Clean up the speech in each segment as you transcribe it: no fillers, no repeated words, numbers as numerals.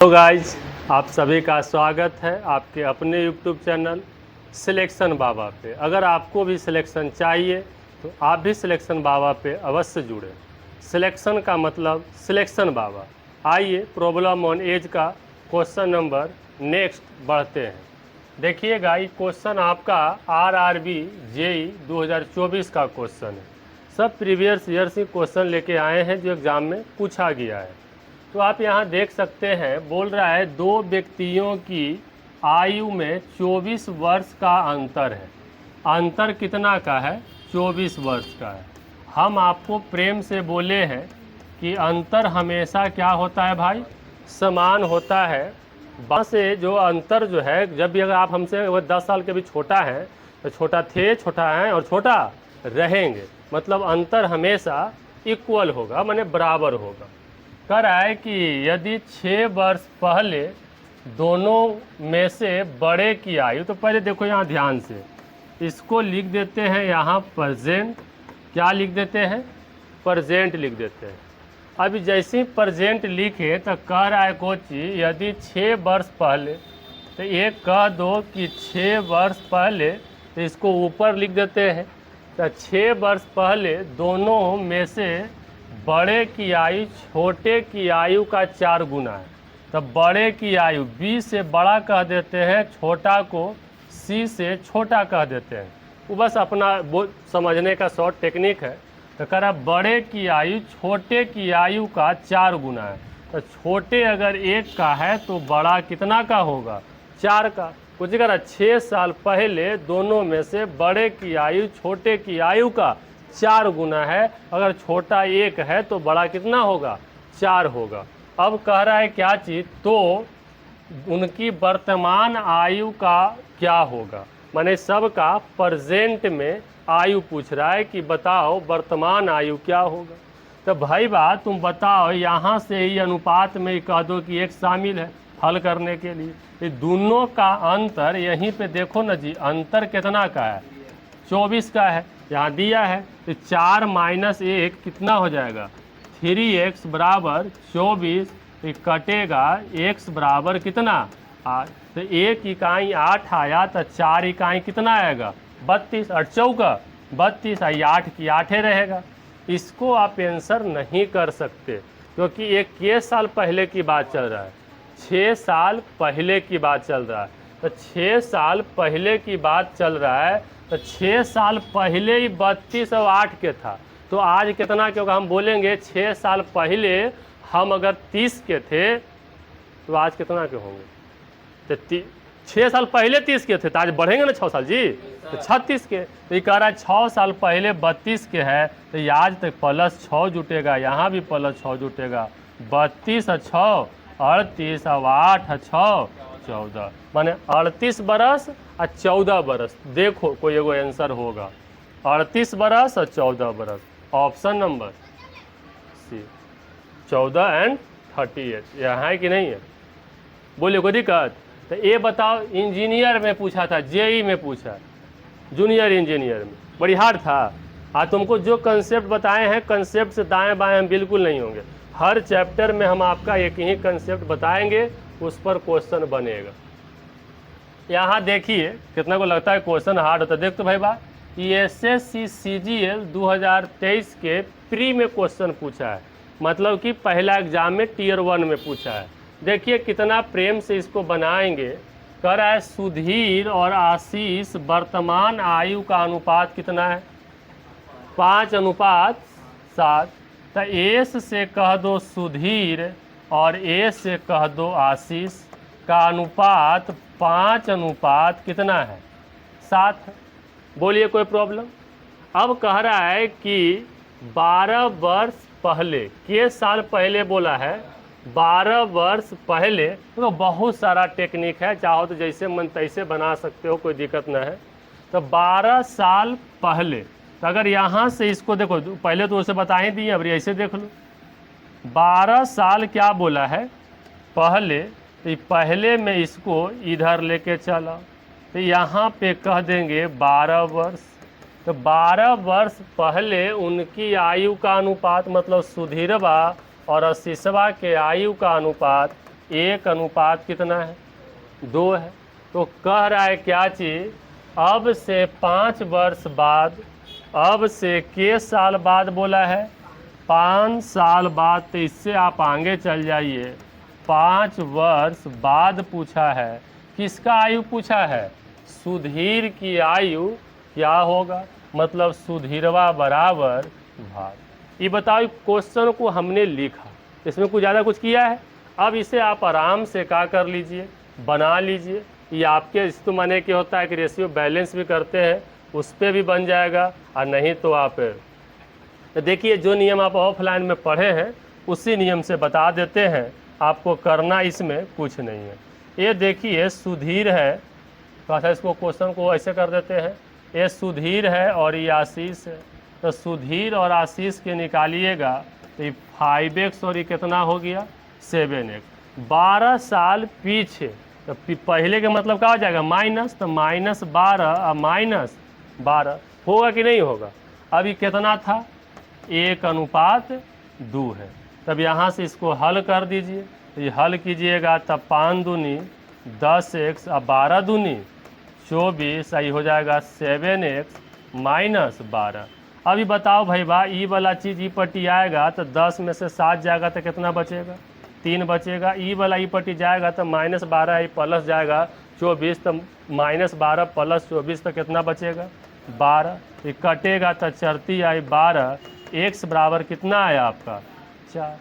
Hello guys, आप सभी का स्वागत है आपके अपने यूट्यूब चैनल सिलेक्शन बाबा पे। अगर आपको भी सिलेक्शन चाहिए तो आप भी सिलेक्शन बाबा पे अवश्य जुड़ें। सिलेक्शन का मतलब सिलेक्शन बाबा। आइए प्रॉब्लम ऑन एज का क्वेश्चन नंबर नेक्स्ट बढ़ते हैं। देखिएगा, ये क्वेश्चन आपका आरआरबी जेई 2024 का क्वेश्चन है। सब प्रीवियस ईयर्स ही क्वेश्चन लेके आए हैं जो एग्ज़ाम में पूछा गया है। तो आप यहाँ देख सकते हैं, बोल रहा है दो व्यक्तियों की आयु में 24 वर्ष का अंतर है। अंतर कितना का है? 24 वर्ष का है। हम आपको प्रेम से बोले हैं कि अंतर हमेशा क्या होता है भाई? समान होता है। वहाँ से जो अंतर जो है, जब भी अगर आप हमसे 10 साल के भी छोटा हैं तो छोटा थे, छोटा हैं और छोटा रहेंगे, मतलब अंतर हमेशा इक्वल होगा, माने बराबर होगा। कह रहा है कि यदि 6 वर्ष पहले दोनों में से बड़े की आयु, तो पहले देखो यहाँ ध्यान से, इसको लिख देते हैं यहाँ प्रेजेंट। क्या लिख देते हैं? प्रेजेंट लिख देते हैं। अभी जैसे ही प्रेजेंट लिखे तो कह रहा है कोची, यदि 6 वर्ष पहले, तो ये कह दो कि 6 वर्ष पहले, तो इसको ऊपर लिख देते हैं। तो 6 वर्ष पहले दोनों में से बड़े की आयु छोटे की आयु का 4 गुना है। तो बड़े की आयु बी से बड़ा कह देते हैं, छोटा को सी से छोटा कह देते हैं। वो बस अपना वो समझने का शॉर्ट टेक्निक है। तो कह रहा बड़े की आयु छोटे की आयु का 4 गुना है। तो छोटे अगर 1 का है तो बड़ा कितना का होगा? 4 का। कुछ कह रहा 6 साल पहले दोनों में से बड़े की आयु छोटे की आयु का 4 गुना है। अगर छोटा 1 है तो बड़ा कितना होगा? 4 होगा। अब कह रहा है क्या चीज़? तो उनकी वर्तमान आयु का क्या होगा? माने सबका प्रेजेंट में आयु पूछ रहा है कि बताओ वर्तमान आयु क्या होगा। तो भाई बात तुम बताओ, यहाँ से ही अनुपात में कह दो कि 1 शामिल है हल करने के लिए। ये दोनों का अंतर यहीं पे देखो ना जी, अंतर कितना का है? 24 का है। यहाँ दिया है तो 4 - 1 कितना हो जाएगा? 3x बराबर 24। कटेगा x बराबर कितना? 8। तो 1 इकाई 8 आया तो 4 इकाई कितना आएगा? 32। 8 चौका 32 आई, 8 की 8 रहेगा। इसको आप आंसर नहीं कर सकते क्योंकि ये के साल पहले की बात चल रहा है। 6 साल पहले की बात चल रहा है। तो 6 साल पहले की बात चल रहा है तो 6 साल पहले ही 32 और 8 के था। तो आज कितना के होगा? हम बोलेंगे 6 साल पहले हम अगर 30 के थे तो आज कितना के होंगे? तो 6 साल पहले 30 के थे तो आज बढ़ेंगे ना 6 साल जी, तो 36 के। तो ये कह रहा है 6 साल पहले 32 के है तो आज तक +6 जुटेगा, यहाँ भी +6 जुटेगा। 32 और 6 38 और 8 और 6 14, माने 38 बरस और 14 बरस। देखो कोई एगो आंसर होगा, 38 बरस और 14 बरस। Option number C, 14 and 38। यहाँ है कि नहीं है? बोलिए कोई दिक्कत? तो ये बताओ, इंजीनियर में पूछा था, जेई में पूछा, जूनियर इंजीनियर में, बड़ी हार्ड था। आज तुमको जो कंसेप्ट बताए हैं, कंसेप्ट से दाएं बाएं हम बिल्कुल नहीं होंगे। हर चैप्टर में हम आपका एक ही कंसेप्ट बताएंगे, उस पर क्वेश्चन बनेगा। यहाँ देखिए कितना को लगता है क्वेश्चन हार्ड होता है। देख तो भाई बा, एसएससी सीजीएल 2023 के प्री में क्वेश्चन पूछा है, मतलब कि पहला एग्जाम में टियर 1 में पूछा है। देखिए कितना प्रेम से इसको बनाएंगे। कह रहा है सुधीर और आशीष वर्तमान आयु का अनुपात कितना है? 5:7। तो एस से कह दो सुधीर और ए से कह दो आशीष का अनुपात 5 कितना है? 7। बोलिए कोई प्रॉब्लम? अब कह रहा है कि 12 वर्ष पहले, के साल पहले बोला है, 12 वर्ष पहले। तो बहुत सारा टेक्निक है, चाहो तो जैसे मन तैसे बना सकते हो, कोई दिक्कत ना है। तो 12 साल पहले, तो अगर यहाँ से इसको देखो, पहले तो उसे बता ही दिए, अब ऐसे देख लो। 12 साल क्या बोला है? पहले। तो पहले में इसको इधर लेके चला तो यहाँ पे कह देंगे 12 वर्ष। तो 12 वर्ष पहले उनकी आयु का अनुपात, मतलब सुधीरवा और आशीषवा के आयु का अनुपात 1 अनुपात कितना है 2 है। तो कह रहा है क्या चीज, अब से 5 वर्ष बाद, अब से के साल बाद बोला है 5 साल बाद, तो इससे आप आगे चल जाइए 5 वर्ष बाद पूछा है, किसका आयु पूछा है, सुधीर की आयु क्या होगा, मतलब सुधीरवा बराबर भाग। ये बताओ क्वेश्चन को हमने लिखा, इसमें कुछ ज़्यादा कुछ किया है। अब इसे आप आराम से क्या कर लीजिए, बना लीजिए। ये आपके इस माने के होता है कि रेशियो बैलेंस भी करते हैं, उस पर भी बन जाएगा, और नहीं तो आप तो देखिए जो नियम आप ऑफलाइन में पढ़े हैं उसी नियम से बता देते हैं, आपको करना इसमें कुछ नहीं है। ये देखिए सुधीर है, तो इसको क्वेश्चन को ऐसे कर देते हैं, ये सुधीर है और ये आशीष है। तो सुधीर और आशीष के निकालिएगा तो ये 5x और ये कितना हो गया 7x। 12 साल पीछे, तो पहले का मतलब क्या हो जाएगा माइनस, तो -12 और -12 होगा कि नहीं होगा। अब ये कितना था 1 अनुपात 2 है। तब यहाँ से इसको हल कर दीजिए, तो ये हल कीजिएगा तब 5 दूनी 10x और 12 दूनी 24, ये हो जाएगा 7x -12। अभी बताओ भाई ये वाला चीज़ ई पट्टी आएगा तो 10 में से 7 जाएगा तो कितना बचेगा 3 बचेगा। ई वाला ई पट्टी जाएगा तो -12 प्लस जाएगा 24, तो -12 प्लस 24 तो कितना बचेगा 12। ये कटेगा तो चरती आई 12, x बराबर कितना आया आपका 4।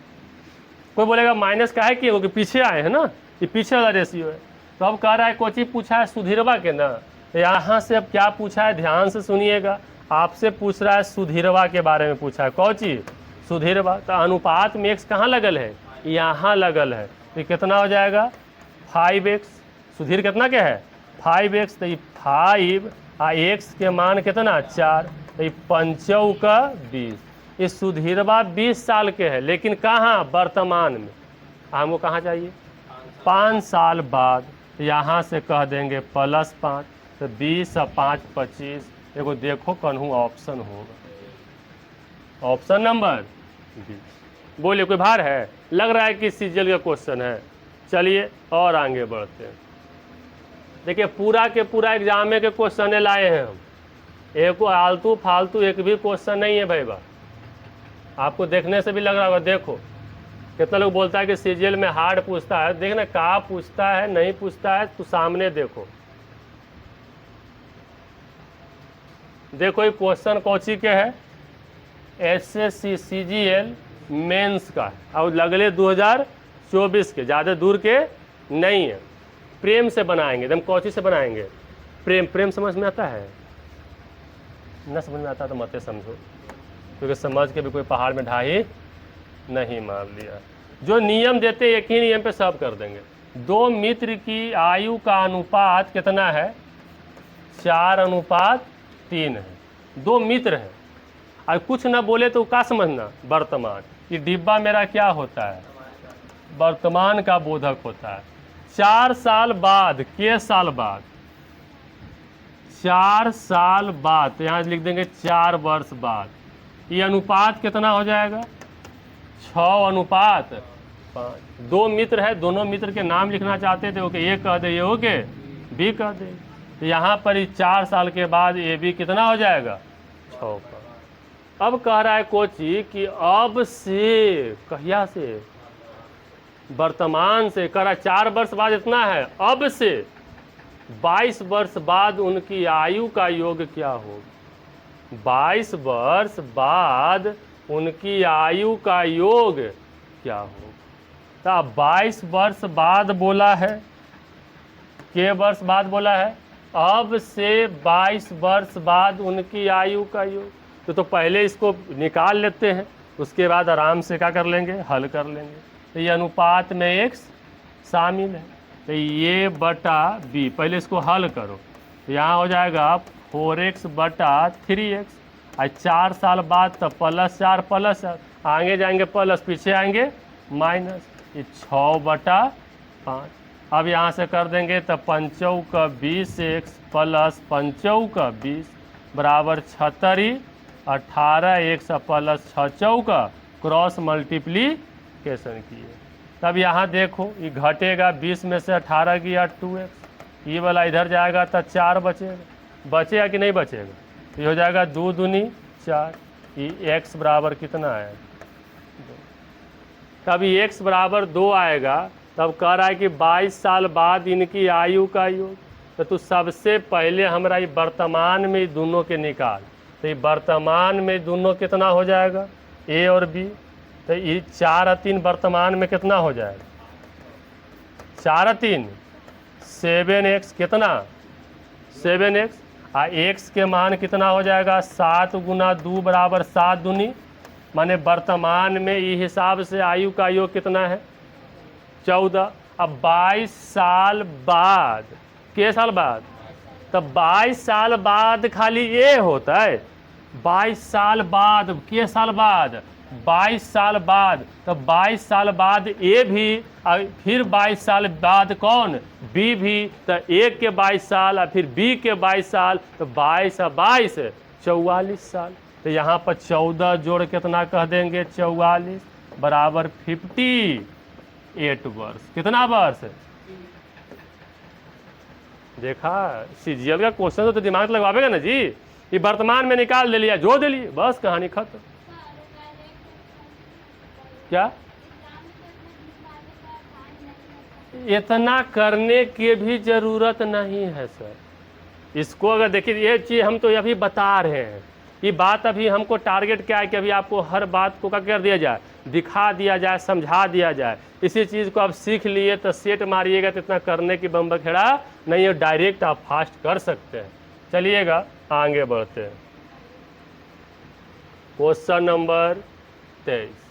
कोई बोलेगा माइनस का है कि वो पीछे आए हैं ना, ये पीछे वाला रेशियो है। तो अब कह रहा है कोची पूछा है सुधीरवा के ना, यहाँ से अब क्या पूछा है ध्यान से सुनिएगा। आपसे पूछ रहा है सुधीरवा के बारे में पूछा है, कौन चीज सुधीरवा। तो अनुपात में x कहाँ लगल है, यहाँ लगल है। तो कितना हो जाएगा 5x। सुधीर कितना क्या है 5x, तो ये 5 और x के मान कितना 4, तो ये 5 का 20। ये सुधीरवा 20 साल के है, लेकिन कहाँ वर्तमान में, हमको कहाँ चाहिए 5 साल बाद। यहाँ से कह देंगे +5, तो 20 और 5 25। देखो देखो कन्हू ऑप्शन होगा, ऑप्शन नंबर बी। बोलिए कोई भार है, लग रहा है कि सीजीएल का क्वेश्चन है। चलिए और आगे बढ़ते हैं। देखिए पूरा के पूरा एग्जाम के क्वेश्चन लाए हैं हम, एक आलतू फालतू एक भी क्वेश्चन नहीं है भाई बा। आपको देखने से भी लग रहा होगा, देखो कितना लोग बोलता है कि सीजीएल में हार्ड पूछता है, देखना कहाँ पूछता है नहीं पूछता है, तो सामने देखो। देखो ये क्वेश्चन कौची के है, एसएससी सीजीएल मेंस का है और लगले 2024 के, ज़्यादा दूर के नहीं है। प्रेम से बनाएंगे, एकदम कौची से बनाएंगे, प्रेम समझ में आता है न, समझ में आता तो मत समझो, क्योंकि समझ के भी कोई पहाड़ में ढाई नहीं मार लिया। जो नियम देते एक ही नियम पे सब कर देंगे। 2 मित्र की आयु का अनुपात कितना है 4:3 है। 2 मित्र हैं और कुछ ना बोले तो क्या समझना वर्तमान। ये डिब्बा मेरा क्या होता है वर्तमान का बोधक होता है। 4 साल बाद, के साल बाद 4 साल बाद, तो यहाँ लिख देंगे 4 वर्ष बाद। ये अनुपात कितना हो जाएगा 6:5। 2 मित्र है, दोनों मित्र के नाम लिखना चाहते थे, ओके ए कह दे, ये ओके बी कह दे। तो यहाँ पर 4 साल के बाद ए बी कितना हो जाएगा 6 का। अब कह रहा है कोची कि अब से, कहिया से, वर्तमान से कह रहा 4 वर्ष बाद इतना है, अब से 22 वर्ष बाद उनकी आयु का योग क्या होगा। 22 वर्ष बाद उनकी आयु का योग क्या होगा। तो 22 वर्ष बाद बोला है, के वर्ष बाद बोला है, अब से 22 वर्ष बाद उनकी आयु का योग। तो पहले इसको निकाल लेते हैं, उसके बाद आराम से क्या कर लेंगे हल कर लेंगे। तो ये अनुपात में x शामिल है, तो ये बटा b, पहले इसको हल करो। तो यहाँ हो जाएगा 4x बटा 3x, और 4 साल बाद तो +4 +4, आगे जाएंगे प्लस, पीछे आएंगे माइनस, ये 6/5। अब यहाँ से कर देंगे तो 5 का 20x प्लस 5 का 20 बराबर 76, 18x प्लस 6 का क्रॉस मल्टीप्लीकेशन किए। तब यहाँ देखो ये घटेगा, 20 में से 18 गया 2x, ये वाला इधर जाएगा तो 4 बचेगा। बचेगा कि नहीं बचेगा? ये हो जाएगा 2 दूनी 4, ये x बराबर कितना है? तब ये x बराबर 2 आएगा। तब कह रहा है कि 22 साल बाद इनकी आयु का योग। तो तू सबसे पहले हमारा ये वर्तमान में दोनों के निकाल। तो ये वर्तमान में दोनों कितना हो जाएगा? a और b। तो ये 4 और 3 वर्तमान में कितना हो जाएगा? 4 और 3 7x, कितना 7x। x के मान कितना हो जाएगा? 7 गुना 2 बराबर 7 दूनी, माने वर्तमान में ये हिसाब से आयु का योग कितना है? 14। अब 22 साल बाद, के साल बाद? तब 22 साल बाद खाली ये होता है। 22 साल बाद, के साल बाद? 22 साल बाद। तो 22 साल बाद ए भी, फिर 22 साल बाद कौन? बी भी। तो ए के 22 साल और फिर बी के 22 साल, तो 22 और 22 44 साल। तो यहाँ पर 14 जोड़ कितना कह देंगे? 44 बराबर 58 वर्ष। कितना वर्ष? देखा, सीजीएल का क्वेश्चन तो दिमाग लगवाएगा ना जी। ये वर्तमान में निकाल ले लिया, जोड़ दे लिए, बस कहानी खत्म। क्या इतना करने की भी जरूरत नहीं है सर। इसको अगर देखिए, ये चीज़ हम तो अभी बता रहे हैं, ये बात अभी हमको टारगेट क्या है कि अभी आपको हर बात को क्या कर दिया जाए, दिखा दिया जाए, समझा दिया जाए। इसी चीज़ को आप सीख लिए तो सेट मारिएगा तो इतना करने की बम्बखेड़ा नहीं है, डायरेक्ट आप फास्ट कर सकते हैं। चलिएगा आगे बढ़ते हैं। Question number 23।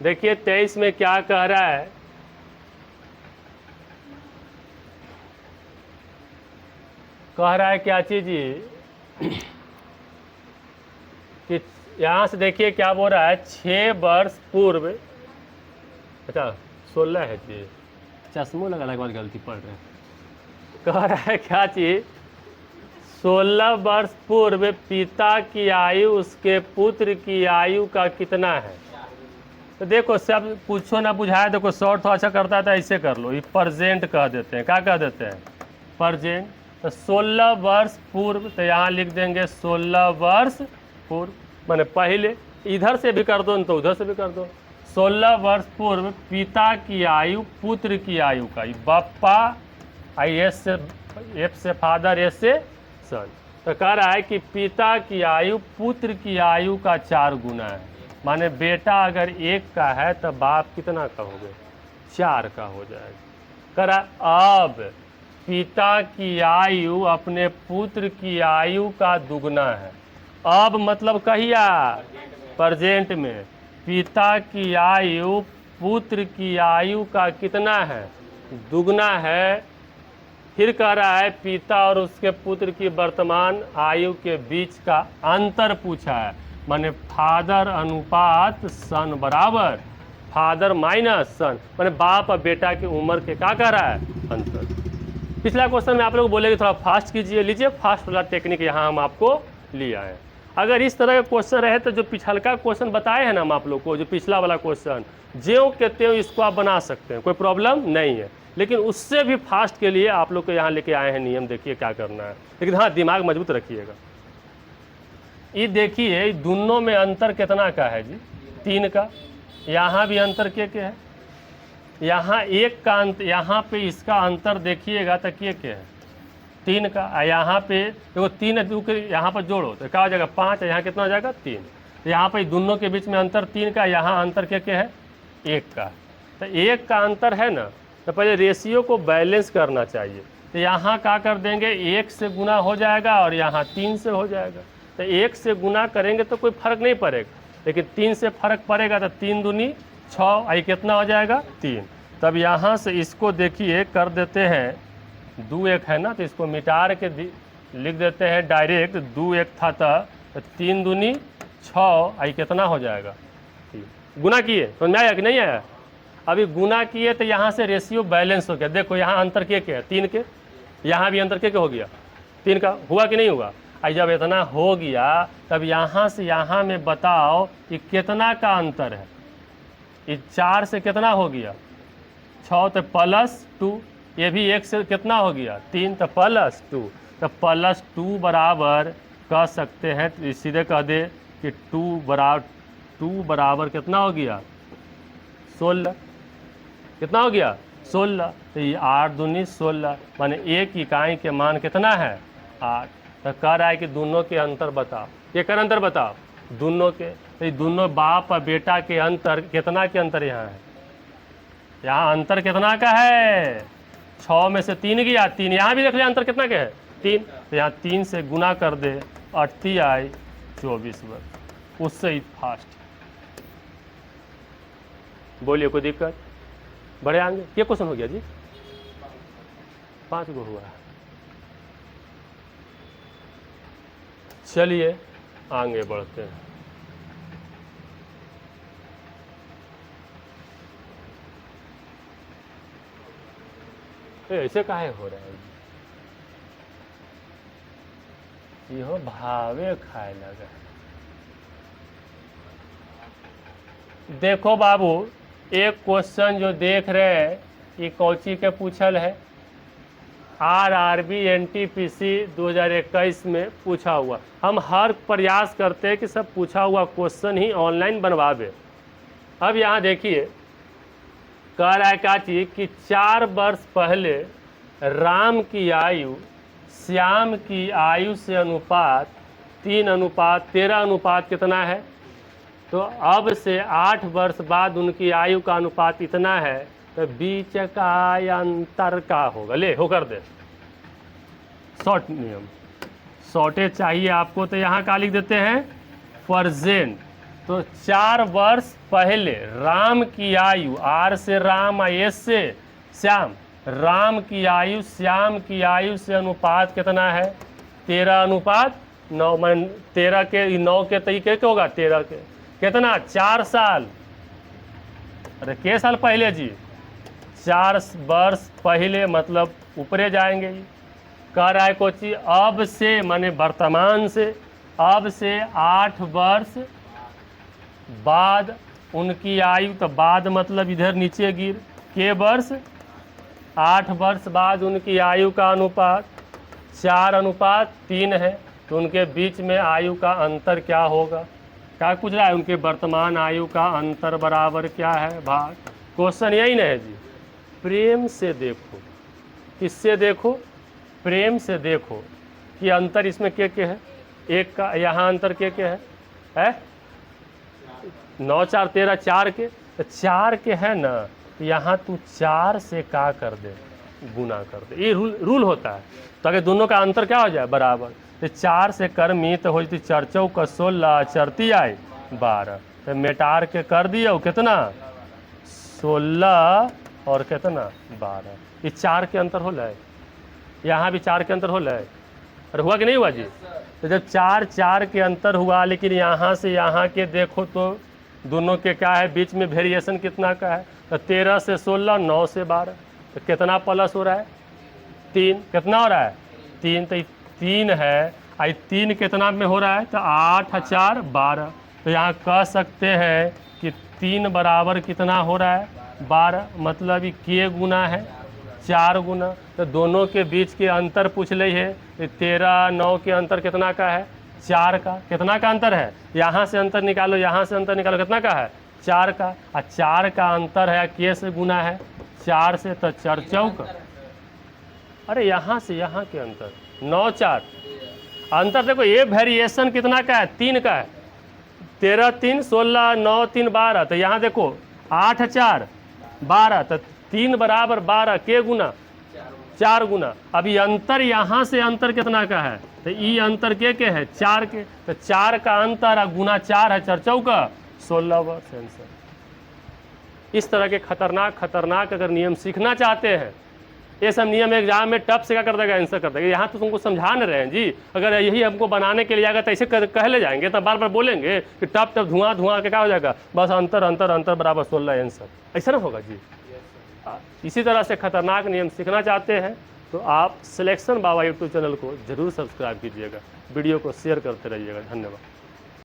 देखिए 23 में क्या कह रहा है? कह रहा है क्या चीज कि यहाँ से देखिए क्या बोल रहा है, 6 वर्ष पूर्व, अच्छा 16 है जी, चश्मो लगाने के बाद गलती पढ़ रहे हैं। कह रहा है क्या चीज, 16 वर्ष पूर्व पिता की आयु उसके पुत्र की आयु का कितना है? तो देखो सब पूछो ना बुझाए, देखो शॉर्ट थोड़ा अच्छा करता है तो ऐसे कर लो, ये प्रेजेंट कह देते हैं। क्या कह देते हैं? प्रेजेंट। तो 16 वर्ष पूर्व, तो यहाँ लिख देंगे 16 वर्ष पूर्व, माने पहले। इधर से भी कर दो तो उधर से भी कर दो। 16 वर्ष पूर्व पिता की आयु पुत्र की आयु का, बप्पा, आई एस से, एफ से फादर, एस से सन। तो कह रहा है कि पिता की आयु पुत्र की आयु का 4 गुना है। माने बेटा अगर 1 का है तो बाप कितना का हो गया? 4 का हो जाएगा। कह रहा अब पिता की आयु अपने पुत्र की आयु का दुगना है। अब मतलब कहिया? प्रेजेंट में। पिता की आयु पुत्र की आयु का कितना है? दुगना है। फिर कह रहा है पिता और उसके पुत्र की वर्तमान आयु के बीच का अंतर पूछा है, माने फादर अनुपात सन बराबर फादर माइनस सन, माने बाप और बेटा की उम्र के क्या कह रहा है? अंतर। पिछला क्वेश्चन में आप लोग बोलेंगे थोड़ा फास्ट कीजिए, लीजिए फास्ट वाला टेक्निक यहाँ हम आपको लिया है। अगर इस तरह का क्वेश्चन रहे तो जो पिछलका क्वेश्चन बताए हैं ना हम आप लोग को, जो पिछला वाला क्वेश्चन ज्यों के त्यों इसको आप बना सकते हैं, कोई प्रॉब्लम नहीं है। लेकिन उससे भी फास्ट के लिए आप लोग को यहाँ लेके आए हैं नियम, देखिए क्या करना है। लेकिन हाँ दिमाग मजबूत रखिएगा। ये देखिए दोनों में अंतर कितना का है जी? 3 का। यहाँ भी अंतर के है, यहाँ 1 का अंतर, यहाँ पे इसका अंतर देखिएगा तो के है 3 का। यहाँ पे देखो 3 2 के यहाँ पर जोड़ो तो क्या हो जाएगा? 5। यहाँ कितना हो जाएगा? 3। यहाँ पे दोनों के बीच में अंतर 3 का, यहाँ अंतर के है 1 का। तो 1 का अंतर है ना, तो पहले रेशियो को बैलेंस करना चाहिए। तो यहाँ क्या कर देंगे? 1 से गुना हो जाएगा और यहाँ 3 से हो जाएगा। तो 1 से गुना करेंगे तो कोई फर्क नहीं पड़ेगा, लेकिन 3 से फर्क पड़ेगा। तो 3 दूनी 6, आई कितना हो जाएगा? 3। तब यहाँ से इसको देखिए कर देते हैं, 2 1 है ना, तो इसको मिटा के लिख देते हैं डायरेक्ट। 2 1 था तो 3 दूनी 6, आई कितना हो जाएगा? 3। गुना किए, समझ में आया कि नहीं आया? अभी गुना किए तो यहाँ से रेशियो बैलेंस हो गया। देखो यहाँ अंतर के है? 3 के। यहाँ भी अंतर के हो गया 3 का। हुआ कि नहीं हुआ? और जब इतना हो गया तब यहाँ से यहाँ में बताओ कि कितना का अंतर है। ये 4 से कितना हो गया 6 तो +2, ये भी 1 से कितना हो गया 3 तो +2, तो +2 बराबर कह सकते हैं, तो सीधे कह दे कि 2 बराबर कितना हो गया 16। कितना हो गया 16, तो ये 8 दूनी 16, माने एक इकाई के मान कितना है 8। तो कह रहा है कि दोनों के अंतर बताओ। ये कर अंतर बताओ दोनों के, तो ये दोनों बाप और बेटा के अंतर कितना के अंतर यहाँ है, यहाँ अंतर कितना का है 6 में से 3 गया 3, यहाँ भी देख लिया अंतर कितना के है 3, तो यहाँ 3 से गुना कर दे 38 आई 24 वर्ष, उससे ही फास्ट। बोलिए कोई दिक्कत, बढ़े आगे। ये क्वेश्चन हो गया जी, 5 गो हुआ। चलिए आगे बढ़ते हैं। ऐसे काहे हो रहा है, यह भावे खाए लगा। देखो बाबू, एक क्वेश्चन जो देख रहे हैं ये कोची के पूछल है, RRB NTPC 2021 में पूछा हुआ। हम हर प्रयास करते हैं कि सब पूछा हुआ क्वेश्चन ही ऑनलाइन बनवावे। अब यहाँ देखिए कह रहा है क्या चीज कि 4 वर्ष पहले राम की आयु श्याम की आयु से अनुपात 3:13 अनुपात कितना है, तो अब से 8 वर्ष बाद उनकी आयु का अनुपात इतना है, तो बीच का अंतर का होगा। ले होकर दे, शॉर्ट नियम, शॉर्टेज चाहिए आपको, तो यहाँ का लिख देते हैं प्रेजेंट। तो 4 वर्ष पहले राम की आयु, R से राम और S से श्याम, राम की आयु श्याम की आयु से अनुपात कितना है 13:9, मान 13 के 9 के तरीके के होगा 13 के कितना 4 साल। अरे के साल पहले जी, 4 वर्ष पहले, मतलब ऊपरे जाएंगे जी। कह रहा है कोची अब से माने वर्तमान से, अब से 8 वर्ष बाद उनकी आयु, तो बाद मतलब इधर नीचे गिर के वर्ष, 8 वर्ष बाद उनकी आयु का अनुपात 4:3 है, तो उनके बीच में आयु का अंतर क्या होगा। क्या पूछ रहा है, उनके वर्तमान आयु का अंतर बराबर क्या है भाग। क्वेश्चन यही नहीं है जी, प्रेम से देखो, किससे देखो, प्रेम से देखो कि अंतर इसमें क्या है, एक का यहाँ अंतर क्या है 9 4 13 4 के, तो 4 के है ना, तो यहाँ तू 4 से का कर दे गुना कर दे, ये रूल होता है। तो अगर दोनों का अंतर क्या हो जाए बराबर, तो 4 से कर्मी तो हो जाती 4 चौका 16 चरती आए 12, तो मेटार के कर दिया कितना 16 और कितना 12, ये 4 के अंतर हो रहा है, यहाँ भी 4 के अंतर हो रहा है। अरे हुआ कि नहीं हुआ जी। तो जब 4 के अंतर हुआ, लेकिन यहाँ से यहाँ के देखो तो दोनों के क्या है बीच में वेरिएशन कितना का है, तो 13 से 16 9 से 12, तो कितना प्लस हो रहा है 3, कितना हो रहा है 3, तो 3 है, आई 3 कितना में हो रहा है, तो 8 4 12, तो यहाँ कह सकते हैं कि 3 बराबर कितना हो रहा है 12, मतलब के गुना है 4 गुना। तो दोनों के बीच के अंतर पूछ ली है, 13 9 के अंतर कितना का है 4 का, कितना का अंतर है, यहाँ से अंतर निकालो, यहाँ से अंतर निकालो, कितना का है 4 का, और 4 का अंतर है के से गुना है 4 से, तो 4 चौका, अरे यहाँ से यहाँ के अंतर 9 4 अंतर देखो, ये वेरिएशन कितना का है 3 का है, 13 3 16 9 3 12, तो यहाँ देखो 8 4 12, तो 3 बराबर 12 के गुना 4 गुना। अभी अंतर यहाँ से अंतर कितना का है, तो ये अंतर के है 4 के, तो 4 का अंतर है गुना 4 है 4 चौका 16 वर्ष आंसर। इस तरह के खतरनाक अगर नियम सीखना चाहते हैं, ये सब नियम एग्जाम में टफ से क्या कर देगा आंसर कर देगा। यहाँ तो तुमको समझा नहीं रहे हैं जी, अगर यही हमको बनाने के लिए आएगा तो ऐसे कह ले जाएंगे, तो बार बार बोलेंगे कि टफ धुआं के क्या हो जाएगा, बस अंतर बराबर 16 आंसर, ऐसा ना होगा जी। इसी तरह से खतरनाक नियम सीखना चाहते हैं तो आप सिलेक्शन बाबा यूट्यूब चैनल को ज़रूर सब्सक्राइब कीजिएगा, वीडियो को शेयर करते रहिएगा। धन्यवाद।